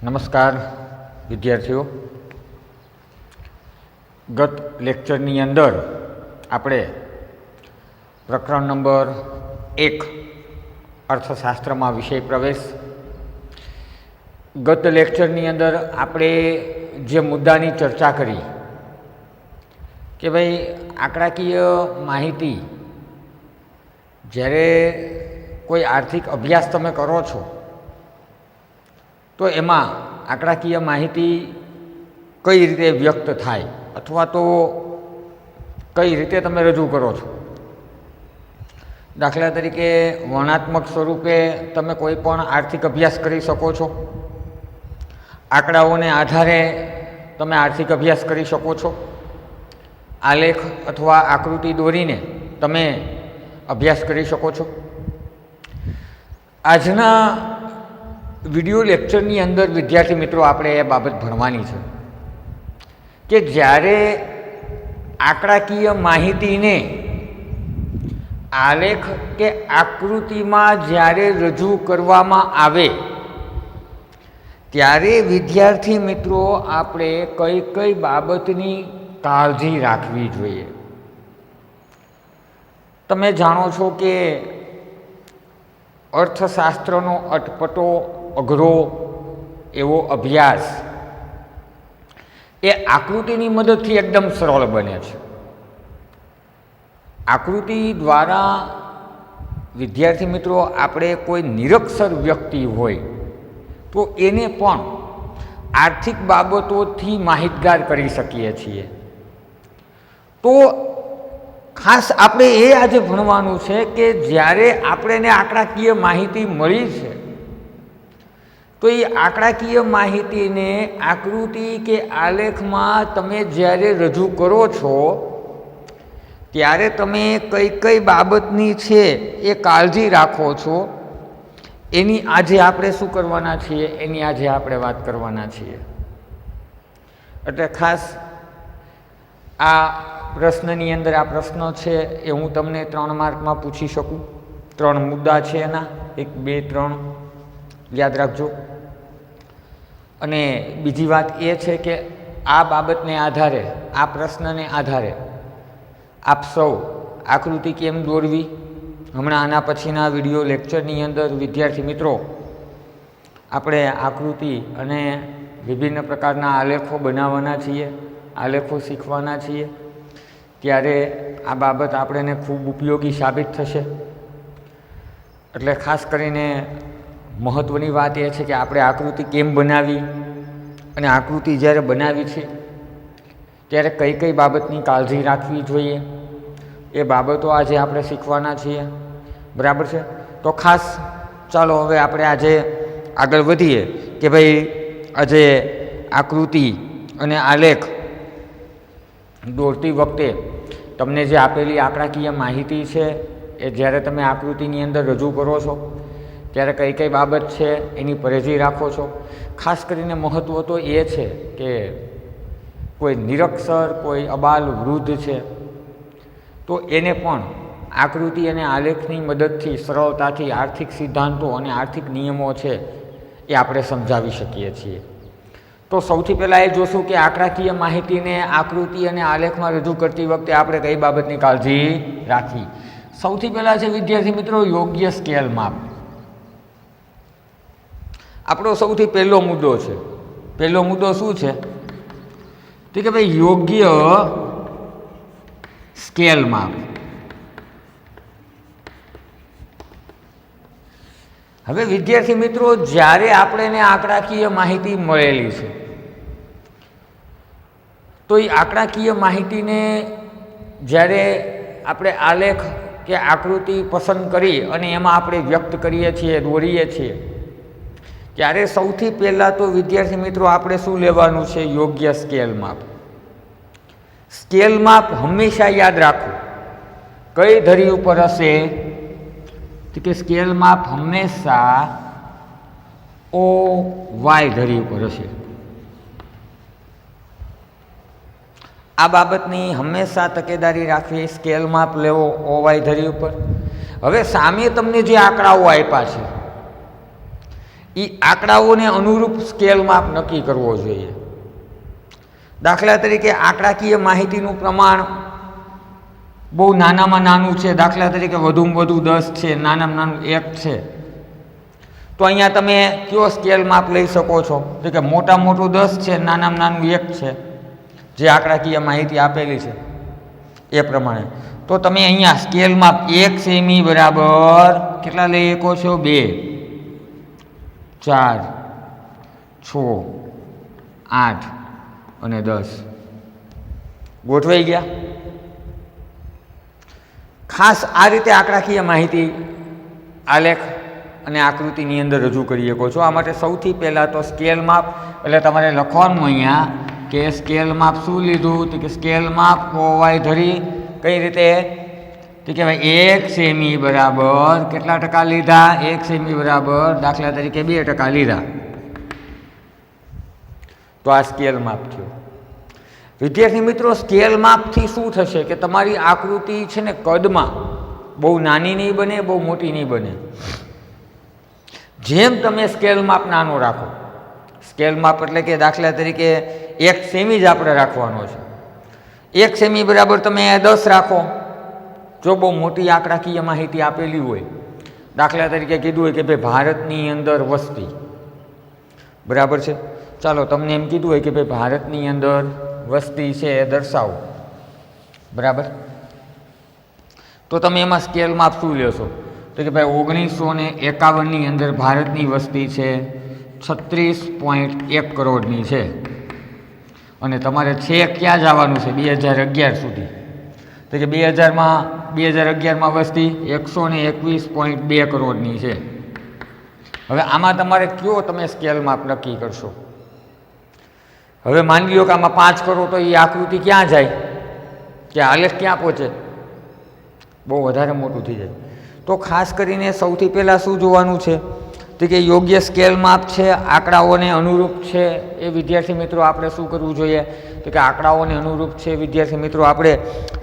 નમસ્કાર વિદ્યાર્થીઓ, ગત લેક્ચરની અંદર આપણે પ્રકરણ નંબર 1 અર્થશાસ્ત્રમાં વિષય પ્રવેશ, ગત લેક્ચરની અંદર આપણે જે મુદ્દાની ચર્ચા કરી કે ભાઈ આંકડાકીય માહિતી જ્યારે કોઈ આર્થિક અભ્યાસ તમે કરો છો તો એમાં આંકડાકીય માહિતી કઈ રીતે વ્યક્ત થાય અથવા તો કઈ રીતે તમે રજૂ કરો છો. દાખલા તરીકે વર્ણનાત્મક સ્વરૂપે તમે કોઈ પણ આર્થિક અભ્યાસ કરી શકો છો, આંકડાઓને આધારે તમે આર્થિક અભ્યાસ કરી શકો છો, આલેખ અથવા આકૃતિ દોરીને તમે અભ્યાસ કરી શકો છો. આજના વિડિયો લેક્ચરની અંદર વિદ્યાર્થી મિત્રો આપણે એ બાબત ભણવાની છે કે જ્યારે આંકડાકીય માહિતીને આલેખ કે આકૃતિમાં જ્યારે રજૂ કરવામાં આવે ત્યારે વિદ્યાર્થી મિત્રો આપણે કઈ કઈ બાબતની કાળજી રાખવી જોઈએ. તમે જાણો છો કે અર્થશાસ્ત્રનો અટપટો અઘરો એવો અભ્યાસ એ આકૃતિની મદદથી એકદમ સરળ બને છે. આકૃતિ દ્વારા વિદ્યાર્થી મિત્રો આપણે કોઈ નિરક્ષર વ્યક્તિ હોય તો એને પણ આર્થિક બાબતોથી માહિતગાર કરી શકીએ છીએ. તો ખાસ આપણે એ આજે ભણવાનું છે કે જ્યારે આપણને આંકડાકીય માહિતી મળી છે તો એ આંકડાકીય માહિતીને આકૃતિ કે આલેખમાં તમે જ્યારે રજૂ કરો છો ત્યારે તમે કઈ કઈ બાબતની છે એ કાળજી રાખો છો, એની આજે આપણે શું કરવાના છીએ, એની આજે આપણે વાત કરવાના છીએ. એટલે ખાસ આ પ્રશ્નની અંદર આ પ્રશ્નો છે એ હું તમને 3 માર્કમાં પૂછી શકું. 3 મુદ્દા છે એના, 1, 2, 3 યાદ રાખજો. અને બીજી વાત એ છે કે આ બાબતને આધારે, આ પ્રશ્નને આધારે આપ સૌ આકૃતિ કેમ દોરવી, હમણાં આના પછીના વિડીયો લેક્ચરની અંદર વિદ્યાર્થી મિત્રો આપણે આકૃતિ અને વિભિન્ન પ્રકારના આલેખો બનાવવાના છીએ, આલેખો શીખવાના છીએ. ત્યારે આ બાબત આપણને ખૂબ ઉપયોગી સાબિત થશે. એટલે ખાસ કરીને મહત્ત્વની વાત એ છે કે આપણે આકૃતિ કેમ બનાવી અને આકૃતિ જ્યારે બનાવી છે ત્યારે કઈ કઈ બાબતની કાળજી રાખવી જોઈએ એ બાબતો આજે આપણે શીખવાના છીએ. બરાબર છે? તો ખાસ ચાલો હવે આપણે આજે આગળ વધીએ કે ભાઈ આજે આકૃતિ અને આલેખ દોરતી વખતે તમને જે આપેલી આંકડાકીય માહિતી છે એ જ્યારે તમે આકૃતિની અંદર રજૂ કરો છો ત્યારે કઈ કઈ બાબત છે એની પરેજી રાખો છો. ખાસ કરીને મહત્ત્વ તો એ છે કે કોઈ નિરક્ષર, કોઈ અબાલ વૃદ્ધ છે તો એને પણ આકૃતિ અને આલેખની મદદથી સરળતાથી આર્થિક સિદ્ધાંતો અને આર્થિક નિયમો છે એ આપણે સમજાવી શકીએ છીએ. તો સૌથી પહેલાં એ જોશું કે આંકડાકીય માહિતીને આકૃતિ અને આલેખમાં રજૂ કરતી વખતે આપણે કઈ બાબતની કાળજી રાખવી. સૌથી પહેલાં છે વિદ્યાર્થી મિત્રો યોગ્ય સ્કેલ માપ. આપણો સૌથી પહેલો મુદ્દો છે. પહેલો મુદ્દો શું છે તો કે ભાઈ યોગ્ય સ્કેલ માપ. હવે વિદ્યાર્થી મિત્રો જ્યારે આપણને આંકડાકીય માહિતી મળેલી છે તો એ આંકડાકીય માહિતીને જ્યારે આપણે આલેખ કે આકૃતિ પસંદ કરી અને એમાં આપણે વ્યક્ત કરીએ છીએ, દોરીએ છીએ, ત્યારે સૌથી પહેલાં તો વિદ્યાર્થી મિત્રો આપણે શું લેવાનું છે? યોગ્ય સ્કેલ માપ. સ્કેલ માપ હંમેશા યાદ રાખવું. કઈ ધરી ઉપર હશે તો કે સ્કેલ માપ હંમેશા OY ધરી ઉપર હશે. આ બાબતની હંમેશા તકેદારી રાખવી. સ્કેલ માપ લેવો OY ધરી ઉપર. હવે સામે તમને જે આંકડાઓ આપ્યા છે એ આંકડાઓને અનુરૂપ સ્કેલ માપ નક્કી કરવો જોઈએ. દાખલા તરીકે આંકડાકીય માહિતીનું પ્રમાણ બહુ નાનામાં નાનું છે, દાખલા તરીકે વધુમાં વધુ 10 છે, નાનામાં નાનું 1 છે, તો અહીંયા તમે કયો સ્કેલ માપ લઈ શકો છો? તો કે મોટામાં મોટું 10 છે, નાનામાં નાનું 1 છે, જે આંકડાકીય માહિતી આપેલી છે એ પ્રમાણે. તો તમે અહીંયા સ્કેલ માપ 1 સેમી બરાબર કેટલા લઈ શકો છો? 2, 4, 6, 8 અને 10 ગોઠવાઈ ગયા. ખાસ આ રીતે આંકડાકીય માહિતી આલેખ અને આકૃતિની અંદર રજૂ કરી શકો છો. આ માટે સૌથી પહેલાં તો સ્કેલ માપ એટલે તમારે લખવાનું અહીંયા કે સ્કેલ માપ શું લીધું? તો કે સ્કેલ માપ ઓવાય ધરી કઈ રીતે? તો કહેવાય 1 સેમી બરાબર કેટલા ટકા લીધા? 1 સેમી બરાબર દાખલા તરીકે 2% લીધા. તો આ સ્કેલ માપ થયો. વિદ્યાર્થી મિત્રો, સ્કેલ માપથી શું થશે કે તમારી આકૃતિ છે ને કદમાં બહુ નાની નહીં બને, બહુ મોટી નહીં બને. જેમ તમે સ્કેલ માપ નાનો રાખો, સ્કેલ માપ એટલે કે દાખલા તરીકે 1 સેમી જ આપણે રાખવાનો છે. 1 સેમી બરાબર તમે 10 રાખો. જો બહુ મોટી આંકડાકીય માહિતી આપેલી હોય, દાખલા તરીકે કીધું હોય કે ભાઈ ભારતની અંદર વસ્તી બરાબર છે, ચાલો તમને એમ કીધું હોય કે ભાઈ ભારતની અંદર વસ્તી છે એ દર્શાવો, બરાબર. તો તમે એમાં સ્કેલ માપ શું લેશો? તો કે ભાઈ 1951ની અંદર ભારતની વસ્તી છે 36.1 કરોડની છે અને તમારે છેક ક્યાં જવાનું છે? 2011 સુધી. તો કે 2011માં વસ્તી 121.2 કરોડની છે. હવે આમાં તમારે કયો તમે સ્કેલ માપ નક્કી કરશો? હવે માની લો કે આમાં 5 કરો તો એ આકૃતિ ક્યાં જાય? કે આલેખ ક્યાં પહોંચે? બહુ વધારે મોટું થઈ જાય. તો ખાસ કરીને સૌથી પહેલાં શું જોવાનું છે? તો કે યોગ્ય સ્કેલ માપ છે, આંકડાઓને અનુરૂપ છે એ વિદ્યાર્થી મિત્રો આપણે શું કરવું જોઈએ? તો કે આંકડાઓને અનુરૂપ છે વિદ્યાર્થી મિત્રો આપણે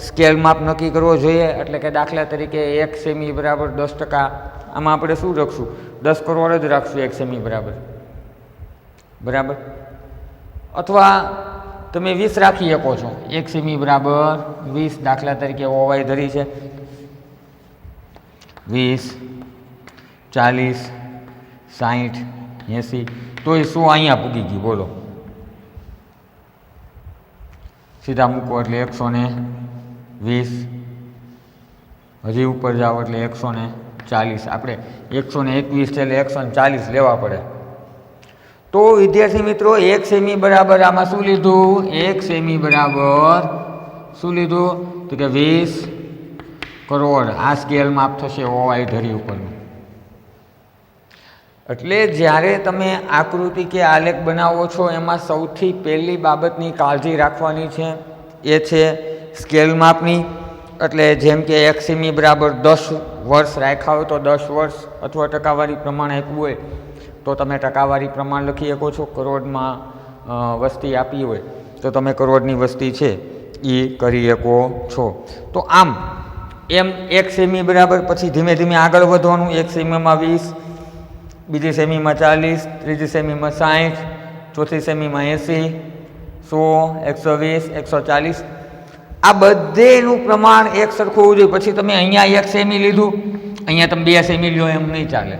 સ્કેલ માપ નક્કી કરવો જોઈએ. એટલે કે દાખલા તરીકે 1 સેમી બરાબર 10%, આમાં આપણે શું રાખશું? 10 કરોડ જ રાખશું 1 સેમી બરાબર, બરાબર. અથવા તમે 20 રાખી શકો છો. 1 સેમી બરાબર 20 દાખલા તરીકે ઓવાઈ ધરી છે 20, 40, 60, 80, તો એ 100 અહીંયા પૂગી ગઈ. બોલો, સીધા મૂકો એટલે 120, હજી ઉપર જાઓ એટલે 140. આપણે 121 છે એટલે 140 લેવા પડે. તો વિદ્યાર્થી મિત્રો 1 સેમી બરાબર આમાં શું લીધું? 1 સેમી બરાબર શું લીધું? તો કે 20 કરોડ. આ સ્કેલ માપ થશે ઓવાઈ ધરી ઉપરનું. એટલે જ્યારે તમે આકૃતિ કે આલેખ બનાવો છો એમાં સૌથી પહેલી બાબતની કાળજી રાખવાની છે એ છે સ્કેલ માપની. એટલે જેમ કે 1 સેમી બરાબર 10 વર્ષ રાખ્યા હોય તો 10 વર્ષ અથવા ટકાવારી પ્રમાણ આપ્યું હોય તો તમે ટકાવારી પ્રમાણ લખી શકો છો. કરોડમાં વસ્તી આપી હોય તો તમે કરોડની વસ્તી છે એ કરી શકો છો. તો આમ એમ 1 સેમી બરાબર પછી ધીમે ધીમે આગળ વધવાનું. 1 સેમીમાં 20, બીજી સેમીમાં 40, ત્રીજી સેમીમાં 60, ચોથી સેમીમાં 80, 100, 120, 140. આ બધેનું પ્રમાણ એક સરખું હોવું જોઈએ. પછી તમે અહીંયા 1 સેમી લીધું, અહીંયા તમે 2 સેમી લો એમ નહીં ચાલે.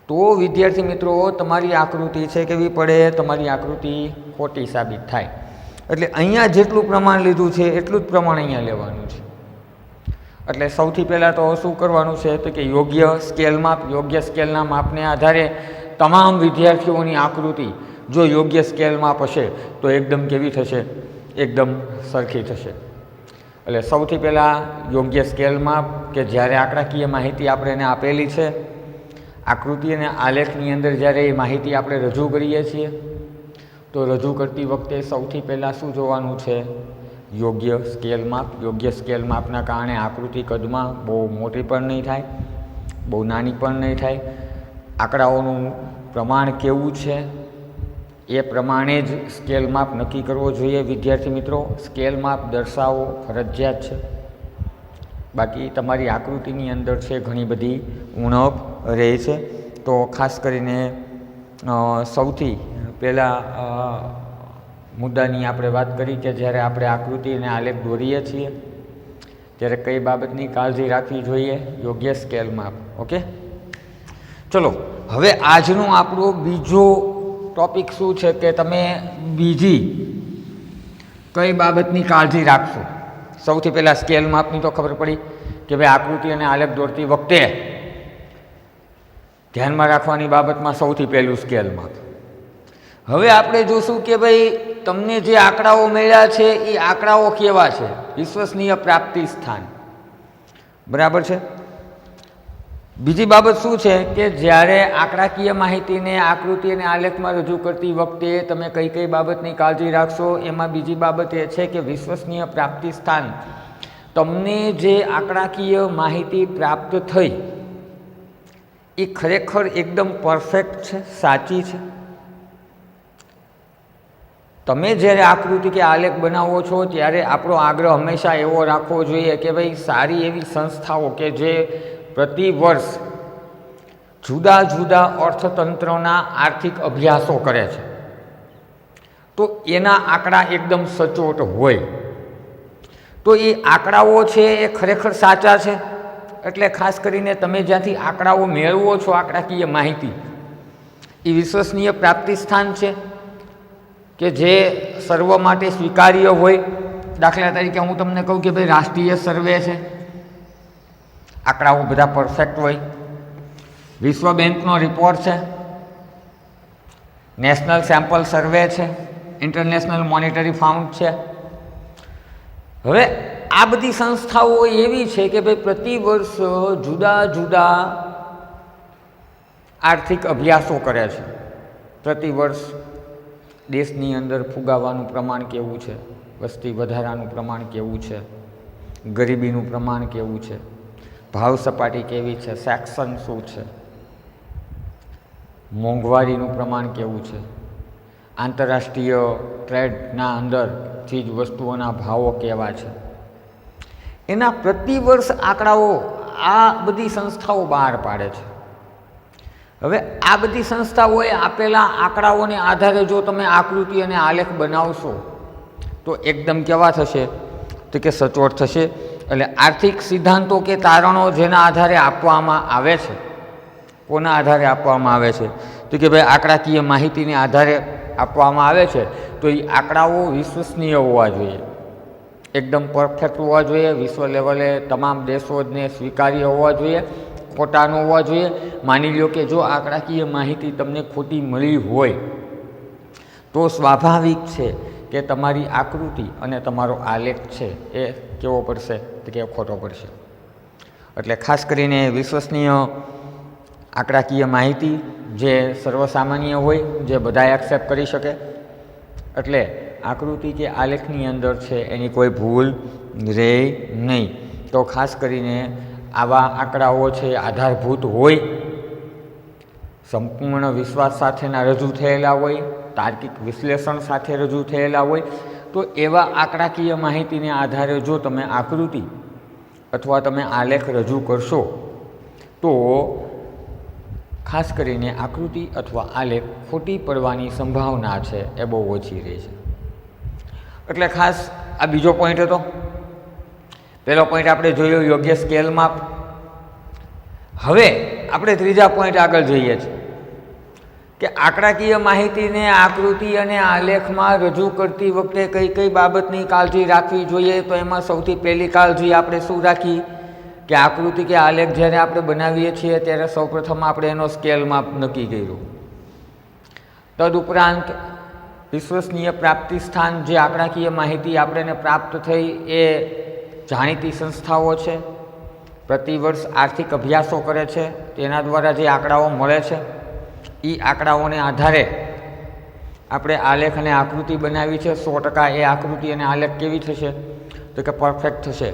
તો વિદ્યાર્થી મિત્રો તમારી આકૃતિ છે કેવી પડે? તમારી આકૃતિ ખોટી સાબિત થાય. એટલે અહીંયા જેટલું પ્રમાણ લીધું છે એટલું જ પ્રમાણ અહીંયા લેવાનું છે. એટલે સૌથી પહેલાં તો શું કરવાનું છે? તો કે યોગ્ય સ્કેલ માપ, યોગ્ય સ્કેલના માપને આધારે તમામ વિદ્યાર્થીઓની આકૃતિ જો યોગ્ય સ્કેલ માપ હશે તો એકદમ કેવી થશે? એકદમ સરખી થશે. એટલે સૌથી પહેલાં યોગ્ય સ્કેલ માપ કે જ્યારે આંકડાકીય માહિતી આપણે એને આપેલી છે, આકૃતિ અને આલેખની અંદર જ્યારે એ માહિતી આપણે રજૂ કરીએ છીએ તો રજૂ કરતી વખતે સૌથી પહેલાં શું જોવાનું છે? યોગ્ય સ્કેલ માપ. યોગ્ય સ્કેલ માપના કારણે આકૃતિ કદમાં બહુ મોટી પણ નહીં થાય, બહુ નાની પણ નહીં થાય. આંકડાઓનું પ્રમાણ કેવું છે એ પ્રમાણે જ સ્કેલ માપ નક્કી કરવો જોઈએ. વિદ્યાર્થી મિત્રો, સ્કેલ માપ દર્શાવવો ફરજિયાત છે. બાકી તમારી આકૃતિની અંદર છે ઘણી બધી ઉણપ રહે છે. તો ખાસ કરીને સૌથી પહેલાં મુદ્દાની આપણે વાત કરી કે જ્યારે આપણે આકૃતિ અને આલેખ દોરીએ છીએ ત્યારે કઈ બાબતની કાળજી રાખવી જોઈએ? યોગ્ય સ્કેલ માપ. ઓકે, ચલો હવે આજનું આપણું બીજો ટોપિક શું છે કે તમે બીજી કઈ બાબતની કાળજી રાખશો? સૌથી પહેલાં સ્કેલ માપની તો ખબર પડી કે ભાઈ આકૃતિ અને આલેખ દોરતી વખતે ધ્યાનમાં રાખવાની બાબતમાં સૌથી પહેલું સ્કેલ માપ. હવે આપણે જોશું કે ભાઈ તમને જે આંકડાઓ મળ્યા છે એ આંકડાઓ કેવા છે? વિશ્વસનીય પ્રાપ્તિ સ્થાન, બરાબર છે. બીજી બાબત શું છે કે જ્યારે આંકડાકીય માહિતીને આકૃતિ અને આલેખમાં રજૂ કરતી વખતે તમે કઈ કઈ બાબતની કાળજી રાખશો? એમાં બીજી બાબત એ છે કે વિશ્વસનીય પ્રાપ્તિ સ્થાન, તમને જે આંકડાકીય માહિતી પ્રાપ્ત થઈ એ ખરેખર એકદમ પરફેક્ટ છે, સાચી છે? તમે જ્યારે આકૃતિ કે આલેખ બનાવો છો ત્યારે આપણો આગ્રહ હંમેશા એવો રાખવો જોઈએ કે ભાઈ સારી એવી સંસ્થાઓ કે જે પ્રતિ વર્ષ જુદા જુદા અર્થતંત્રના આર્થિક અભ્યાસો કરે છે તો એના આંકડા એકદમ સચોટ હોય. તો એ આંકડાઓ છે એ ખરેખર સાચા છે. એટલે ખાસ કરીને તમે જ્યાંથી આંકડાઓ મેળવો છો, આંકડાકીય માહિતી, એ વિશ્વસનીય પ્રાપ્તિ સ્થાન છે કે જે સર્વ માટે સ્વીકાર્ય હોય. દાખલા તરીકે હું તમને કહું કે ભાઈ રાષ્ટ્રીય સર્વે છે, આંકડાઓ બધા પરફેક્ટ હોય. વિશ્વ બેંકનો રિપોર્ટ છે, નેશનલ સેમ્પલ સર્વે છે, ઇન્ટરનેશનલ મોનિટરી ફાઉન્ડ છે. હવે આ બધી સંસ્થાઓ એવી છે કે ભાઈ પ્રતિ વર્ષ જુદા જુદા આર્થિક અભ્યાસો કરે છે. પ્રતિ વર્ષ દેશની અંદર ફુગાવાનું પ્રમાણ કેવું છે, વસ્તી વધારાનું પ્રમાણ કેવું છે, ગરીબીનું પ્રમાણ કેવું છે, ભાવ સપાટી કેવી છે, સેક્શન શું છે, મોંઘવારીનું પ્રમાણ કેવું છે, આંતરરાષ્ટ્રીય ટ્રેડના અંદર ચીજ વસ્તુઓના ભાવો કેવા છે, એના પ્રતિ વર્ષ આંકડાઓ આ બધી સંસ્થાઓ બહાર પાડે છે. હવે આ બધી સંસ્થાઓએ આપેલા આંકડાઓને આધારે જો તમે આકૃતિ અને આલેખ બનાવશો તો એકદમ કેવા થશે? તો કે સચોટ થશે. એટલે આર્થિક સિદ્ધાંતો કે તારણો જેના આધારે આપવામાં આવે છે, કોના આધારે આપવામાં આવે છે? તો કે ભાઈ આંકડાકીય માહિતીને આધારે આપવામાં આવે છે. તો એ આંકડાઓ વિશ્વસનીય હોવા જોઈએ, એકદમ પરફેક્ટ હોવા જોઈએ, વિશ્વ લેવલે તમામ દેશોને સ્વીકાર્ય હોવા જોઈએ, ખોટા ન હોવા જોઈએ. માની લો કે જો આંકડાકીય માહિતી તમને ખોટી મળી હોય તો સ્વાભાવિક છે કે તમારી આકૃતિ અને તમારો આલેખ છે એ કેવો પડશે? તો કે ખોટો પડશે. એટલે ખાસ કરીને વિશ્વસનીય આંકડાકીય માહિતી જે સર્વસામાન્ય હોય, જે બધા એક્સેપ્ટ કરી શકે, એટલે આકૃતિ કે આલેખની અંદર છે એની કોઈ ભૂલ રહે નહીં. તો ખાસ કરીને આવા આંકડાઓ છે આધારભૂત હોય, સંપૂર્ણ વિશ્વાસ સાથેના રજૂ થયેલા હોય, તાર્કિક વિશ્લેષણ સાથે રજૂ થયેલા હોય, તો એવા આંકડાકીય માહિતીને આધારે જો તમે આકૃતિ અથવા તમે આલેખ રજૂ કરશો તો ખાસ કરીને આકૃતિ અથવા આલેખ ખોટી પડવાની સંભાવના છે એ બહુ ઓછી રહે છે. એટલે ખાસ આ બીજો પોઈન્ટ હતો. પહેલો પોઈન્ટ આપણે જોયો યોગ્ય સ્કેલ માપ. હવે આપણે ત્રીજા પોઈન્ટ આગળ જઈએ છીએ કે આંકડાકીય માહિતીને આકૃતિ અને આલેખમાં રજૂ કરતી વખતે કઈ કઈ બાબતની કાળજી રાખવી જોઈએ. તો એમાં સૌથી પહેલી કાળજી આપણે શું રાખી કે આકૃતિ કે આલેખ જ્યારે આપણે બનાવીએ છીએ ત્યારે સૌપ્રથમ આપણે એનો સ્કેલ માપ નક્કી કર્યું. તદુપરાંત વિશ્વસનીય પ્રાપ્તિ સ્થાન, જે આંકડાકીય માહિતી આપણને પ્રાપ્ત થઈ એ જાણીતી સંસ્થાઓ છે, પ્રતિ વર્ષ આર્થિક અભ્યાસો કરે છે, તેના દ્વારા જે આંકડાઓ મળે છે એ આંકડાઓને આધારે આપણે આલેખ અને આકૃતિ બનાવી છે. 100% એ આકૃતિ અને આલેખ કેવી થશે? તો કે પરફેક્ટ થશે.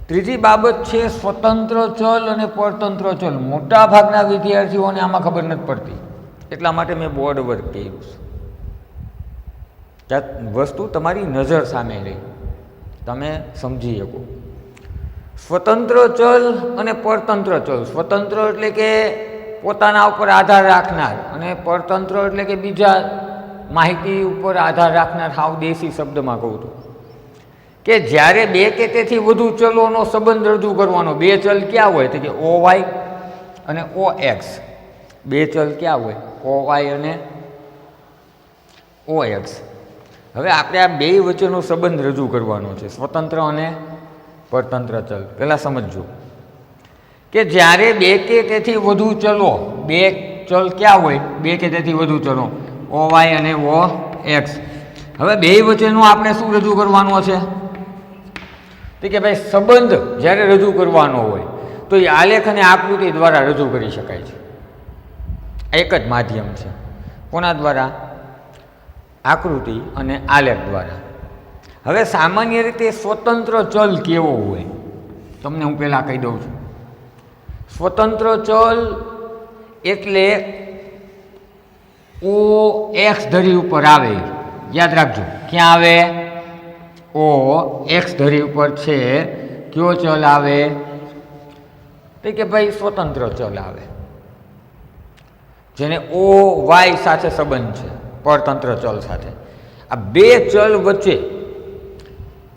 ત્રીજી બાબત છે સ્વતંત્ર ચલ અને પરતંત્ર ચલ. મોટા ભાગના વિદ્યાર્થીઓને આમાં ખબર નથી પડતી, એટલા માટે મેં બોર્ડ વર્ક કર્યું છે. ત્યાં વસ્તુ તમારી નજર સામે રહી, તમે સમજી શકો. સ્વતંત્ર ચલ અને પરતંત્ર ચલ. સ્વતંત્ર એટલે કે પોતાના ઉપર આધાર રાખનાર, અને પરતંત્ર એટલે કે બીજા માહિતી ઉપર આધાર રાખનાર. હાવ દેશી શબ્દમાં કહું તો કે જ્યારે બે કે તેથી વધુ ચલોનો સંબંધ રજૂ કરવાનો. બે ચલ ક્યાં હોય? તો કે ઓ વાય અને ઓ એક્સ. બે ચલ ક્યાં હોય? ઓ વાય અને ઓ એક્સ. હવે આપણે આ બે વચ્ચેનો સંબંધ રજૂ કરવાનો છે, સ્વતંત્ર અને પરતંત્ર ચલ. પહેલાં સમજજો કે જ્યારે બે કે તેથી વધુ ચલો, બે ચલ ક્યાં હોય? બે કે તેથી વધુ ચલો ઓ વાય અને ઓ એક્સ. હવે બે વચ્ચેનું આપણે શું રજૂ કરવાનો છે? તો કે ભાઈ સંબંધ જ્યારે રજૂ કરવાનો હોય તો એ આલેખ અને આકૃતિ દ્વારા રજૂ કરી શકાય છે. એક જ માધ્યમ છે. કોના દ્વારા? આકૃતિ અને આલેખ દ્વારા. હવે સામાન્ય રીતે સ્વતંત્ર ચલ કેવો હોય તમને હું પહેલાં કહી દઉં છું. સ્વતંત્ર ચલ એટલે ઓ એક્સ ધરી ઉપર આવે. યાદ રાખજો, ક્યાં આવે? ઓ એક્સ ધરી ઉપર છે. કયો ચલ આવે? તો કે ભાઈ સ્વતંત્ર ચલ આવે, જેને ઓ વાય સાથે સંબંધ છે, પરતંત્ર ચલ સાથે. આ બે ચલ વચ્ચે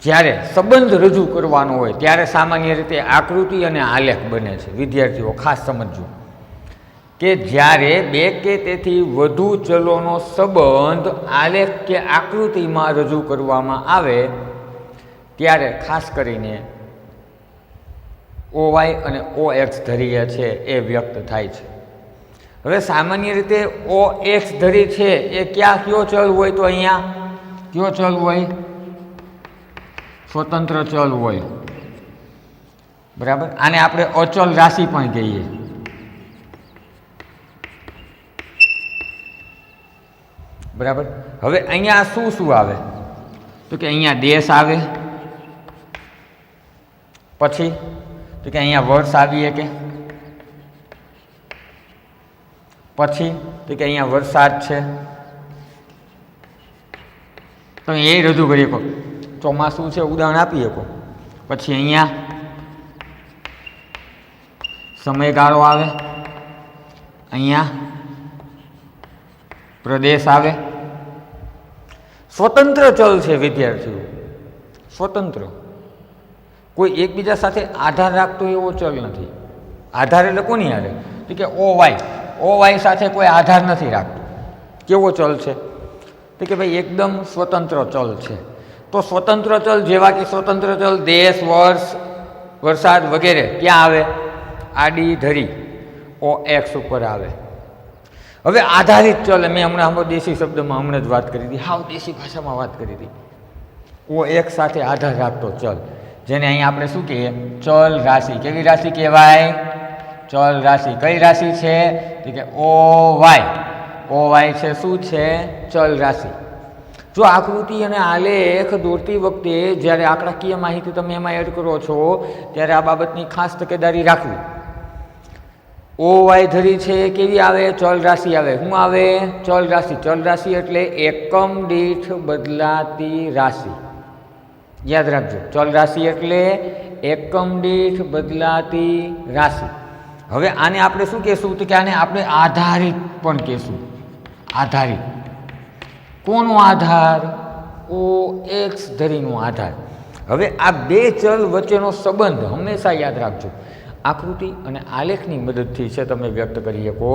જ્યારે સંબંધ રજૂ કરવાનો હોય ત્યારે સામાન્ય રીતે આકૃતિ અને આલેખ બને છે. વિદ્યાર્થીઓ ખાસ સમજજો કે જ્યારે બે કે તેથી વધુ ચલોનો સંબંધ આલેખ કે આકૃતિમાં રજૂ કરવામાં આવે ત્યારે ખાસ કરીને ઓ વાય અને ઓ એક્સ ધરીએ છે એ વ્યક્ત થાય છે. હવે સામાન્ય રીતે ઓ એક્સ ધરી છે એ ક્યાં કયો ચલ હોય? તો અહીંયા કયો ચલ હોય? સ્વતંત્ર ચલ હોય. બરાબર. આને આપણે અચલ રાશિ પણ કહીએ. બરાબર. હવે અહીંયા શું શું આવે? તો કે અહીંયા દેશ આવે, પછી તો કે અહીંયા વર્ષ આવીએ, કે પછી તો કે અહીંયા વરસાદ છે, તમે એ રજૂ કરી શકો. ચોમાસું છે ઉદાહરણ આપી શકો. પછી અહીંયા સમયગાળો આવે, અહીંયા પ્રદેશ આવે. સ્વતંત્ર ચલ છે વિદ્યાર્થીઓ, સ્વતંત્ર. કોઈ એકબીજા સાથે આધાર રાખતો એવો ચલ નથી. આધાર એટલે કોની હારે? તો કે ઓ વાય. ઓ વાય સાથે કોઈ આધાર નથી રાખતો. કેવો ચલ છે? તો કે ભાઈ એકદમ સ્વતંત્ર ચલ છે. તો સ્વતંત્ર ચલ જેવા કે સ્વતંત્ર ચલ દેશ, વર્ષ, વરસાદ વગેરે ક્યાં આવે? આડી ધરી ઓ એક્સ ઉપર આવે. હવે આધારિત ચલ મેં હમણાં દેશી શબ્દમાં હમણાં જ વાત કરી હતી, હાવ દેશી ભાષામાં વાત કરી હતી. ઓ એક્સ સાથે આધાર રાખતો ચલ, જેને અહીં આપણે શું કહીએ? ચલ રાશિ. કેવી રાશિ કહેવાય? ચલ રાશિ. કઈ રાશિ છે? તો કે ઓ વાય. ઓ વાય છે શું છે? ચલ રાશિ. જો આકૃતિ અને આલેખ દોરતી વખતે જ્યારે આંકડાકીય માહિતી તમે એમાં એડ કરો છો ત્યારે આ બાબતની ખાસ તકેદારી રાખવી. ઓ વાય ધરી છે કેવી આવે? ચલ રાશિ આવે. શું આવે? ચલ રાશિ. ચલ રાશિ એટલે એકમ દીઠ બદલાતી રાશિ. યાદ રાખજો, ચલ રાશિ એટલે એકમ દીઠ બદલાતી રાશિ. હવે આને આપણે શું કહેશું? તો કે આને આપણે આધારિત પણ કહેશું. આધારિત. કોનો આધાર? ઓ એક્સ ધરીનો આધાર. હવે આ બે ચલ વચ્ચેનો સંબંધ હંમેશા યાદ રાખજો, આકૃતિ અને આલેખની મદદથી છે તમે વ્યક્ત કરી શકો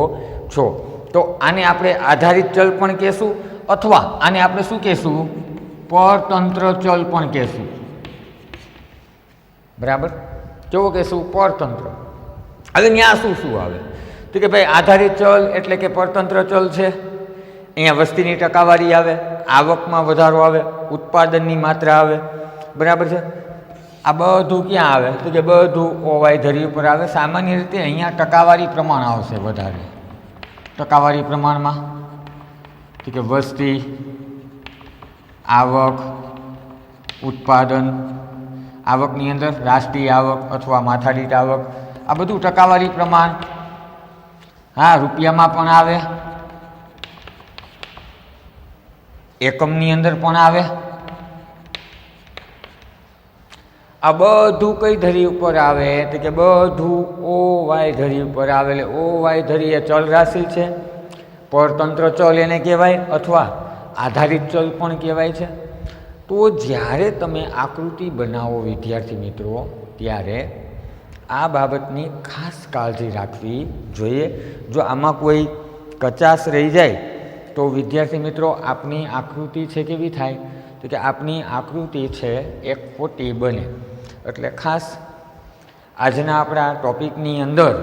છો. તો આને આપણે આધારિત ચલ પણ કહેશું, અથવા આને આપણે શું કહેશું? પરતંત્ર ચલ પણ કહેશું. બરાબર. કેવો કહેશું? પરતંત્ર. હવે ત્યાં શું શું આવે? તો કે ભાઈ આધારિત ચલ એટલે કે પરતંત્ર ચલ છે. અહીંયા વસ્તીની ટકાવારી આવે, આવકમાં વધારો આવે, ઉત્પાદનની માત્રા આવે. બરાબર છે. આ બધું ક્યાં આવે? તો કે બધું ઓવાય ધરી ઉપર આવે. સામાન્ય રીતે અહીંયા ટકાવારી પ્રમાણ આવશે વધારે. ટકાવારી પ્રમાણમાં તો કે વસ્તી, આવક, ઉત્પાદન. આવકની અંદર રાષ્ટ્રીય આવક અથવા માથાદીઠ આવક, આ બધું ટકાવારી પ્રમાણ. હા, રૂપિયામાં પણ આવે, એકમની અંદર પણ આવે. આ બધું કઈ ધરી ઉપર આવે તો કે બધું ઓ વાય ધરી ઉપર આવે. એટલે ઓ વાય ધરી એ ચલ રાશિ છે, પરતંત્ર ચલ એને કહેવાય, અથવા આધારિત ચલ પણ કહેવાય છે. તો જ્યારે તમે આકૃતિ બનાવો વિદ્યાર્થી મિત્રો, ત્યારે આ બાબતની ખાસ કાળજી રાખવી જોઈએ. જો આમાં કોઈ કચાશ રહી જાય તો વિદ્યાર્થી મિત્રો આપની આકૃતિ છે કેવી થાય, તો કે આપની આકૃતિ છે એ ખોટી બને. એટલે ખાસ આજના આપણા ટૉપિકની અંદર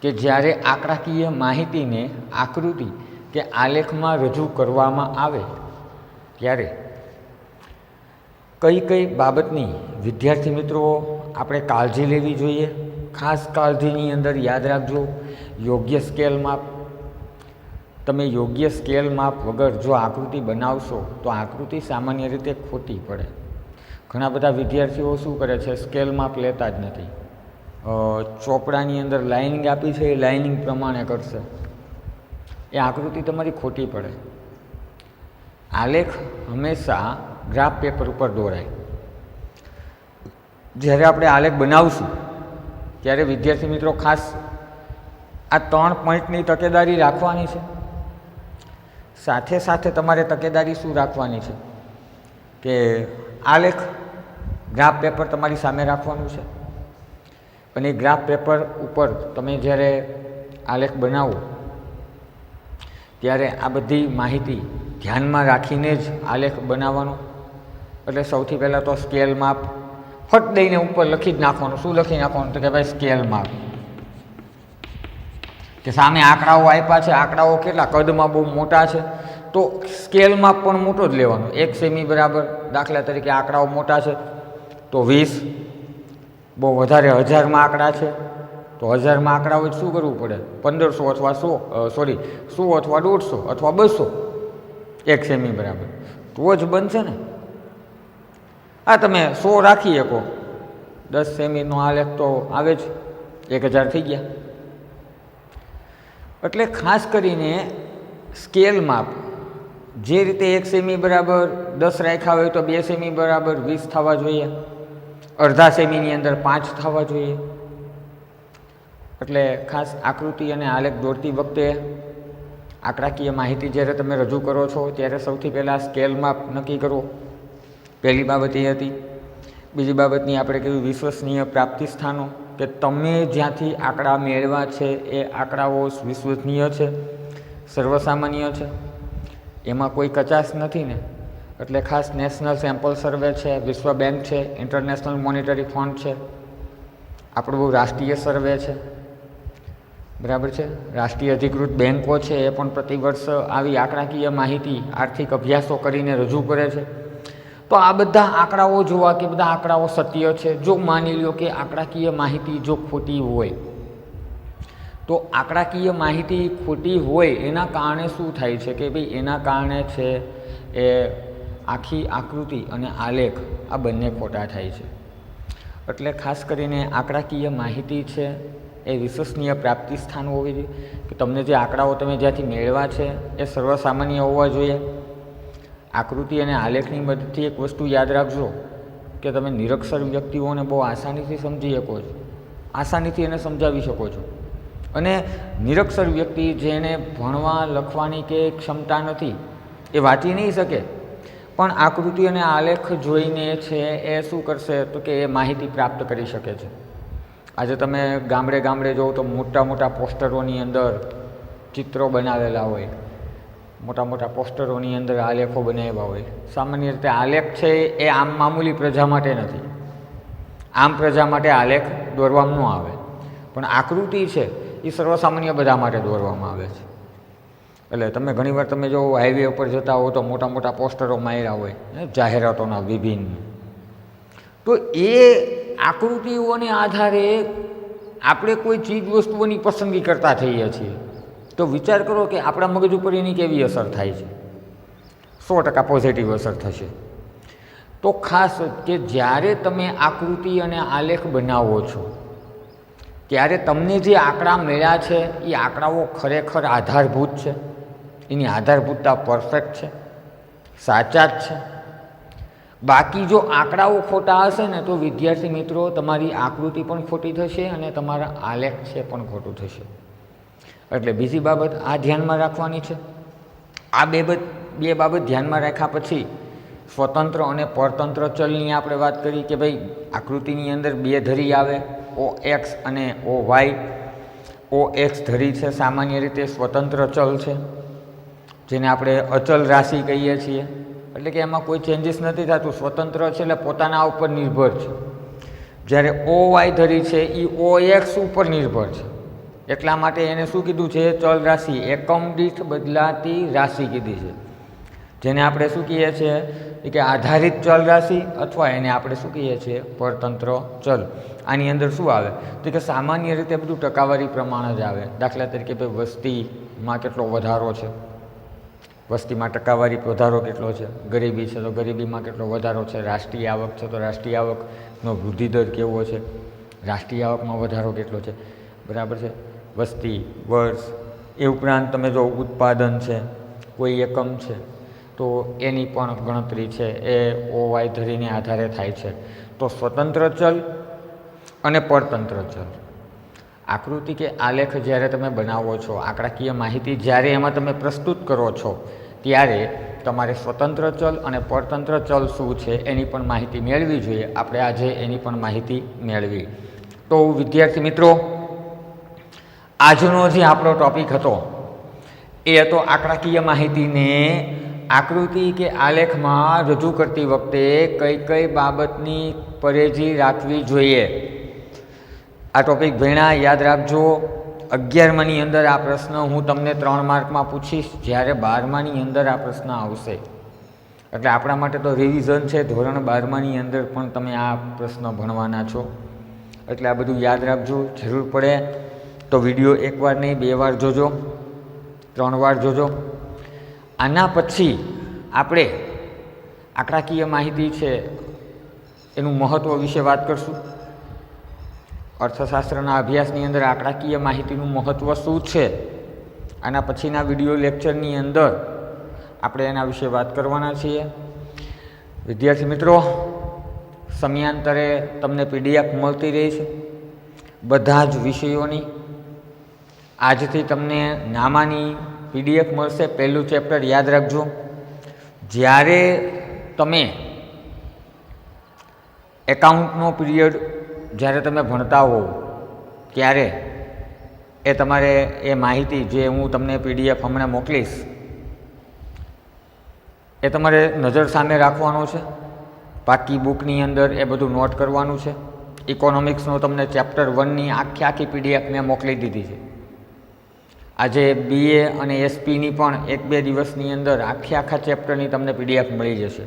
કે જ્યારે આંકડાકીય માહિતીને આકૃતિ કે આલેખમાં રજૂ કરવામાં આવે ત્યારે કઈ કઈ બાબતની વિદ્યાર્થી મિત્રો આપણે કાળજી લેવી જોઈએ. ખાસ કાળજીની અંદર યાદ રાખજો, યોગ્ય સ્કેલ માપ. તમે યોગ્ય સ્કેલ માપ વગર જો આકૃતિ બનાવશો તો આકૃતિ સામાન્ય રીતે ખોટી પડે. ઘણા બધા વિદ્યાર્થીઓ શું કરે છે, સ્કેલ માપ લેતા જ નથી. ચોપડાની અંદર લાઇનિંગ આપી છે એ લાઇનિંગ પ્રમાણે કરશે, એ આકૃતિ તમારી ખોટી પડે. આલેખ હંમેશા ગ્રાફ પેપર ઉપર દોરાય. જ્યારે આપણે આલેખ બનાવશું ત્યારે વિદ્યાર્થી મિત્રો ખાસ આ 3 પોઈન્ટની તકેદારી રાખવાની છે. સાથે સાથે તમારે તકેદારી શું રાખવાની છે કે આલેખ ગ્રાફ પેપર તમારી સામે રાખવાનું છે, અને એ ગ્રાફ પેપર ઉપર તમે જ્યારે આલેખ બનાવો ત્યારે આ બધી માહિતી ધ્યાનમાં રાખીને જ આલેખ બનાવવાનો. એટલે સૌથી પહેલાં તો સ્કેલ માપ ફટ દઈને ઉપર લખી જ નાખવાનું. શું લખી નાખવાનું તો કે ભાઈ સ્કેલ માપ. કે સામે આંકડાઓ આપ્યા છે, આંકડાઓ કેટલા કદમાં બહુ મોટા છે તો સ્કેલ માપ પણ મોટો જ લેવાનો. 1 સેમી બરાબર, દાખલા તરીકે આંકડાઓ મોટા છે તો 20, બહુ વધારે 1000માં આંકડા છે તો 1000માં આંકડા હોય શું કરવું પડે, 1500 અથવા 100 અથવા 150 અથવા 200, 1 સેમી બરાબર તો જ બનશે ને. આ તમે 100 રાખી શકો, 10 સેમીનો આલેખ તો આવે જ, 1000 થઈ ગયા. એટલે ખાસ કરીને સ્કેલ માપ જે રીતે 1 સેમી બરાબર 10 રાખ્યા હોય તો 2 સેમી બરાબર 20 થવા જોઈએ, અડધા સેમીની અંદર 5 થવા જોઈએ. એટલે ખાસ આકૃતિ અને આલેખ દોરતી વખતે આંકડાકીય માહિતી જ્યારે તમે રજૂ કરો છો ત્યારે સૌથી પહેલાં સ્કેલ માપ નક્કી કરો. પહેલી બાબત એ હતી. બીજી બાબતની આપણે કહ્યું વિશ્વસનીય પ્રાપ્તિ સ્થાનો, કે તમે જ્યાંથી આંકડા મેળવ્યા છે એ આંકડાઓ વિશ્વસનીય છે, સર્વસામાન્ય છે, એમાં કોઈ કચાશ નથી ને. એટલે ખાસ નેશનલ સેમ્પલ સર્વે છે, વિશ્વ બેંક છે, ઇન્ટરનેશનલ મોનિટરી ફંડ છે, આપણું રાષ્ટ્રીય સર્વે છે, બરાબર છે, રાષ્ટ્રીય અધિકૃત બેન્કો છે એ પણ પ્રતિવર્ષ આવી આંકડાકીય માહિતી આર્થિક અભ્યાસો કરીને રજૂ કરે છે. તો આ બધા આંકડાઓ જોવા કે બધા આંકડાઓ સત્ય છે. જો માની લો કે આંકડાકીય માહિતી જો ખોટી હોય તો આંકડાકીય માહિતી ખોટી હોય એના કારણે શું થાય છે કે ભાઈ એના કારણે છે એ આખી આકૃતિ અને આલેખ આ બંને ખોટા થાય છે. એટલે ખાસ કરીને આંકડાકીય માહિતી છે એ વિશ્વસનીય પ્રાપ્તિ સ્થાન હોવી જોઈએ. કે તમને જે આંકડાઓ તમે જ્યાંથી મેળવ્યા છે એ સર્વસામાન્ય હોવા જોઈએ. આકૃતિ અને આલેખની મદદથી એક વસ્તુ યાદ રાખજો કે તમે નિરક્ષર વ્યક્તિઓને બહુ આસાનીથી સમજી શકો છો, આસાનીથી એને સમજાવી શકો છો. અને નિરક્ષર વ્યક્તિ જેને ભણવા લખવાની કે ક્ષમતા નથી એ વાંચી નહીં શકે, પણ આકૃતિ અને આલેખ જોઈને છે એ શું કરશે તો કે એ માહિતી પ્રાપ્ત કરી શકે છે. આજે તમે ગામડે ગામડે જોવો તો મોટા મોટા પોસ્ટરોની અંદર ચિત્રો બનાવેલા હોય, મોટા મોટા પોસ્ટરોની અંદર આલેખો બનાવ્યા હોય. સામાન્ય રીતે આલેખ છે એ આમ મામૂલી પ્રજા માટે નથી, આમ પ્રજા માટે આલેખ દોરવામાં ન આવે, પણ આકૃતિ છે એ સર્વસામાન્ય બધા માટે દોરવામાં આવે છે. એટલે તમે ઘણીવાર તમે જો હાઈવે ઉપર જતા હો તો મોટા મોટા પોસ્ટરો માર્યા હોય જાહેરાતોના વિભિન્ન, તો એ આકૃતિઓને આધારે આપણે કોઈ ચીજ વસ્તુઓની પસંદગી કરતા થઈએ છીએ. તો વિચાર કરો કે આપણા મગજ ઉપર એની કેવી અસર થાય છે. 100% પોઝિટિવ અસર થશે. તો ખાસ કે જ્યારે તમે આકૃતિ અને આલેખ બનાવો છો ત્યારે તમને જે આંકડા મળ્યા છે એ આંકડાઓ ખરેખર આધારભૂત છે, એની આધારભૂતતા પરફેક્ટ છે, સાચા જ છે. બાકી જો આંકડાઓ ખોટા હશે ને તો વિદ્યાર્થી મિત્રો તમારી આકૃતિ પણ ખોટી થશે અને તમારા આલેખ છે પણ ખોટું થશે. એટલે બીજી બાબત આ ધ્યાનમાં રાખવાની છે. આ બે બાબત ધ્યાનમાં રાખ્યા પછી સ્વતંત્ર અને પરતંત્ર ચલની આપણે વાત કરી કે ભાઈ આકૃતિની અંદર બે ધરી આવે, ઓ એક્સ અને ઓ વાય. ઓ એક્સ ધરી છે સામાન્ય રીતે સ્વતંત્ર ચલ છે, જેને આપણે અચલ રાશિ કહીએ છીએ. એટલે કે એમાં કોઈ ચેન્જીસ નથી થતું, સ્વતંત્ર છે એટલે પોતાના ઉપર નિર્ભર છે. જ્યારે ઓ વાય ધરી છે એ ઓ એક્સ ઉપર નિર્ભર છે, એટલા માટે એને શું કીધું છે? ચલ રાશિ, એકમ દીઠ બદલાતી રાશિ કીધી છે, જેને આપણે શું કહીએ છીએ કે આધારિત ચલ રાશિ, અથવા એને આપણે શું કહીએ છીએ? પરતંત્ર ચલ. આની અંદર શું આવે તો કે સામાન્ય રીતે બધું ટકાવારી પ્રમાણે જ આવે. દાખલા તરીકે ભાઈ વસ્તીમાં કેટલો વધારો છે, વસ્તીમાં ટકાવારી વધારો કેટલો છે, ગરીબી છે તો ગરીબીમાં કેટલો વધારો છે, રાષ્ટ્રીય આવક છે તો રાષ્ટ્રીય આવકનો વૃદ્ધિદર કેવો છે, રાષ્ટ્રીય આવકમાં વધારો કેટલો છે, બરાબર છે, વસ્તી, વર્ષ. એ ઉપરાંત તમે જો ઉત્પાદન છે, કોઈ એકમ છે તો એની પણ ગણતરી છે એ ઓ વાય ધરીને આધારે થાય છે. તો સ્વતંત્ર ચલ અને પરતંત્ર ચલ. આકૃતિ કે આલેખ જ્યારે તમે બનાવો છો, આંકડાકીય માહિતી જ્યારે એમાં તમે પ્રસ્તુત કરો છો, ત્યારે તમારે સ્વતંત્ર ચલ અને પરતંત્ર ચલ શું છે એની પણ માહિતી મેળવી જોઈએ. આપણે આજે એની પણ માહિતી મેળવી. તો વિદ્યાર્થી મિત્રો, આજનો જે આપણો ટૉપિક હતો એ હતો આંકડાકીય માહિતીને આકૃતિ કે આલેખમાં રજૂ કરતી વખતે કઈ કઈ બાબતની પરેજી રાખવી જોઈએ. આ ટૉપિક ભણ્યા યાદ રાખજો. 11માની અંદર આ પ્રશ્ન હું તમને 3 માર્કમાં પૂછીશ, જ્યારે 12માની અંદર આ પ્રશ્ન આવશે. એટલે આપણા માટે તો રિવિઝન છે. ધોરણ 12માની અંદર પણ તમે આ પ્રશ્ન ભણવાના છો, એટલે આ બધું યાદ રાખજો. જરૂર પડે તો વિડીયો 1 વાર નહીં 2 વાર જોજો, 3 વાર જોજો. આના પછી આપણે આંકડાકીય માહિતી છે એનું મહત્ત્વ વિશે વાત કરશું. અર્થશાસ્ત્રના અભ્યાસની અંદર આંકડાકીય માહિતીનું મહત્ત્વ શું છે, આના પછીના વિડીયો લેક્ચરની અંદર આપણે એના વિશે વાત કરવાના છીએ. વિદ્યાર્થી મિત્રો, સમયાંતરે તમને PDF મળતી રહી છે બધા જ વિષયોની. આજથી તમને નામાની PDF મળશે. પહેલું ચેપ્ટર યાદ રાખજો. જ્યારે તમે એકાઉન્ટનો પીરિયડ જ્યારે તમે ભણતા હોવ ત્યારે એ તમારે એ માહિતી જે હું તમને PDF હમણાં મોકલીશ એ તમારે નજર સામે રાખવાનો છે. પાકી બુકની અંદર એ બધું નોટ કરવાનું છે. ઇકોનોમિક્સનો તમને ચેપ્ટર 1ની આખી PDF મેં મોકલી દીધી છે. આજે BA અને SPની પણ 1-2 દિવસની અંદર આખા ચેપ્ટરની તમને PDF મળી જશે.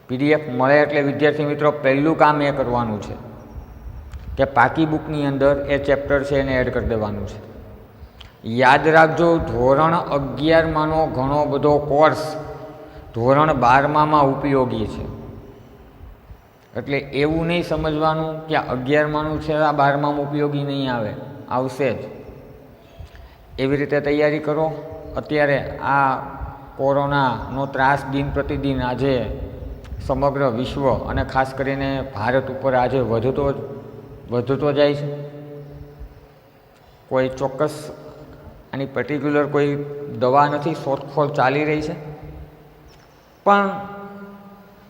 PDF મળે એટલે વિદ્યાર્થી મિત્રો પહેલું કામ એ કરવાનું છે કે પાકી બુકની અંદર એ ચેપ્ટર છે એને એડ કરી દેવાનું છે. યાદ રાખજો, ધોરણ 11માંનો ઘણો બધો કોર્સ ધોરણ 12માં ઉપયોગી છે. એટલે એવું નહીં સમજવાનું કે 11માંનું છે આ 12માં ઉપયોગી નહીં આવે, આવશે જ. એવી રીતે તૈયારી કરો. અત્યારે આ કોરોનાનો ત્રાસ દિન પ્રતિદિન આજે સમગ્ર વિશ્વ અને ખાસ કરીને ભારત ઉપર આજે વધતો જાય છે. કોઈ ચોક્કસ આની પર્ટિક્યુલર કોઈ દવા નથી, શોધખોળ ચાલી રહી છે. પણ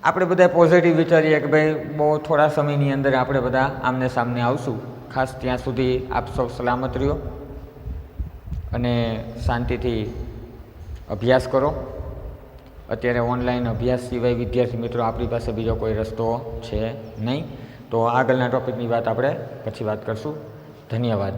આપણે બધા પોઝિટિવ વિચારીએ કે ભાઈ બહુ થોડા સમયની અંદર આપણે બધા આમને સામને આવશું. ખાસ ત્યાં સુધી આપ સૌ સલામત રહ્યો અને શાંતિથી અભ્યાસ કરો. અત્યારે ઓનલાઈન અભ્યાસ સિવાય વિદ્યાર્થી મિત્રો આપણી પાસે બીજો કોઈ રસ્તો છે નહીં. તો આગળના ટૉપિકની વાત આપણે પછી વાત કરશું. ધન્યવાદ.